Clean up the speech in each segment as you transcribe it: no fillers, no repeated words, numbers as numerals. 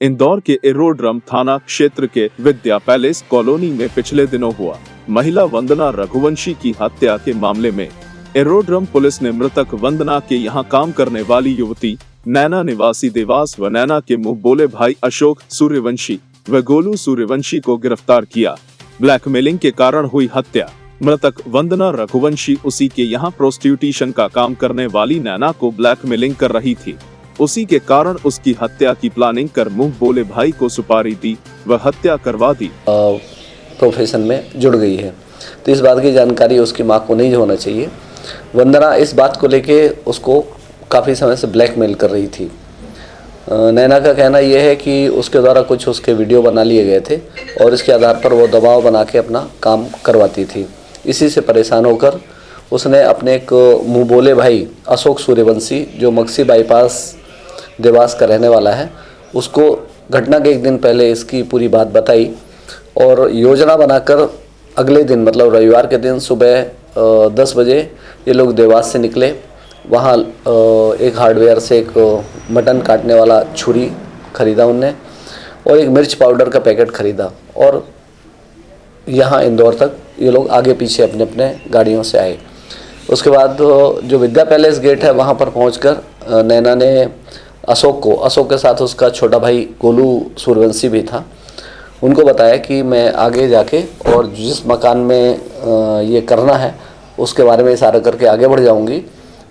इंदौर के एरोड्रम थाना क्षेत्र के विद्या पैलेस कॉलोनी में पिछले दिनों हुआ महिला वंदना रघुवंशी की हत्या के मामले में एरोड्रम पुलिस ने मृतक वंदना के यहां काम करने वाली युवती नैना निवासी देवास व नैना के मुंह बोले भाई अशोक सूर्यवंशी व गोलू सूर्यवंशी को गिरफ्तार किया। ब्लैकमेलिंग के कारण हुई हत्या। मृतक वंदना रघुवंशी उसी के यहां प्रोस्टिट्यूशन का काम करने वाली नैना को ब्लैकमेलिंग कर रही थी। उसी के कारण उसकी हत्या की प्लानिंग कर मुंह बोले भाई को सुपारी दी व हत्या करवा दी। प्रोफेशन में जुड़ गई है तो इस बात की जानकारी उसकी मां को नहीं होना चाहिए। वंदना इस बात को लेके उसको काफ़ी समय से ब्लैकमेल कर रही थी। नैना का कहना यह है कि उसके द्वारा कुछ उसके वीडियो बना लिए गए थे और इसके आधार पर वो दबाव बना के अपना काम करवाती थी। इसी से परेशान होकर उसने अपने एक मुँह बोले भाई अशोक सूर्यवंशी जो मक्सी बाईपास देवास का रहने वाला है, उसको घटना के एक दिन पहले इसकी पूरी बात बताई और योजना बनाकर अगले दिन मतलब रविवार के दिन सुबह 10 बजे ये लोग देवास से निकले। वहाँ एक हार्डवेयर से एक मटन काटने वाला छुरी ख़रीदा उनने और एक मिर्च पाउडर का पैकेट ख़रीदा और यहाँ इंदौर तक ये लोग आगे पीछे अपने अपने गाड़ियों से आए। उसके बाद जो विद्या पैलेस गेट है वहाँ पर पहुँचकर नैना ने अशोक के साथ उसका छोटा भाई गोलू सूर्यवंशी भी था, उनको बताया कि मैं आगे जाके और जिस मकान में ये करना है उसके बारे में इशारा करके आगे बढ़ जाऊंगी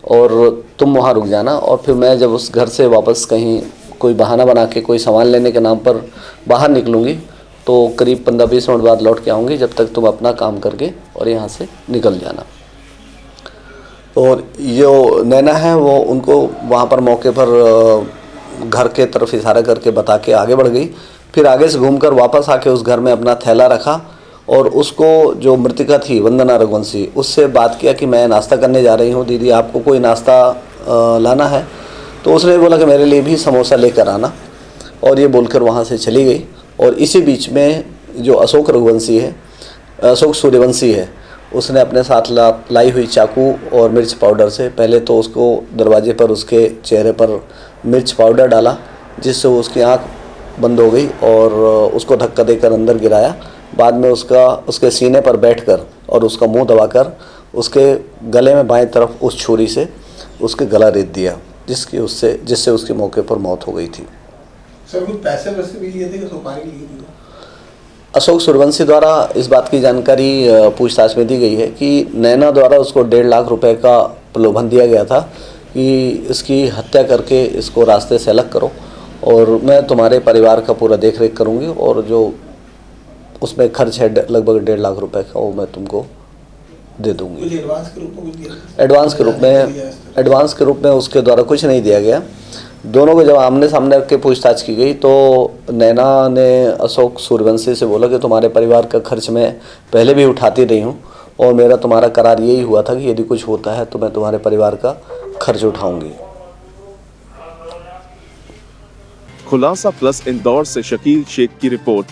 और तुम वहाँ रुक जाना और फिर मैं जब उस घर से वापस कहीं कोई बहाना बना के कोई सामान लेने के नाम पर बाहर निकलूँगी तो करीब 15-20 मिनट बाद लौट के आऊँगी, जब तक तुम अपना काम करके और यहाँ से निकल जाना। और जो नैना है वो उनको वहाँ पर मौके पर घर के तरफ इशारा करके बता के आगे बढ़ गई। फिर आगे से घूमकर वापस आके उस घर में अपना थैला रखा और उसको जो मृतिका थी वंदना रघुवंशी उससे बात किया कि मैं नाश्ता करने जा रही हूँ दीदी, आपको कोई नाश्ता लाना है? तो उसने बोला कि मेरे लिए भी समोसा लेकर आना और ये बोलकर वहाँ से चली गई। और इसी बीच में जो अशोक सूर्यवंशी है उसने अपने साथ लाई हुई चाकू और मिर्च पाउडर से पहले तो उसको दरवाजे पर उसके चेहरे पर मिर्च पाउडर डाला जिससे उसकी आँख बंद हो गई और उसको धक्का देकर अंदर गिराया। बाद में उसके सीने पर बैठकर और उसका मुंह दबाकर उसके गले में बाएं तरफ उस छुरी से उसके गला रेत दिया जिससे उसकी मौके पर मौत हो गई थी। सर कुछ पैसे वैसे भी लिए थे कि सुपारी ली थी? अशोक सूर्यवंशी द्वारा इस बात की जानकारी पूछताछ में दी गई है कि नैना द्वारा उसको 1.5 लाख रुपए का प्रलोभन दिया गया था कि इसकी हत्या करके इसको रास्ते से अलग करो और मैं तुम्हारे परिवार का पूरा देख रेख करूँगी और जो उसमें खर्च है लगभग 1.5 लाख रुपए का वो मैं तुमको दे दूँगी। एडवांस के रूप में उसके द्वारा कुछ नहीं दिया गया। दोनों को जब आमने सामने के पूछताछ की गई तो नैना ने अशोक सूर्यवंशी से बोला कि तुम्हारे परिवार का खर्च मैं पहले भी उठाती रही हूँ और मेरा तुम्हारा करार यही हुआ था कि यदि कुछ होता है तो मैं तुम्हारे परिवार का खर्च उठाऊंगी। खुलासा प्लस इंदौर से शकील शेख की रिपोर्ट।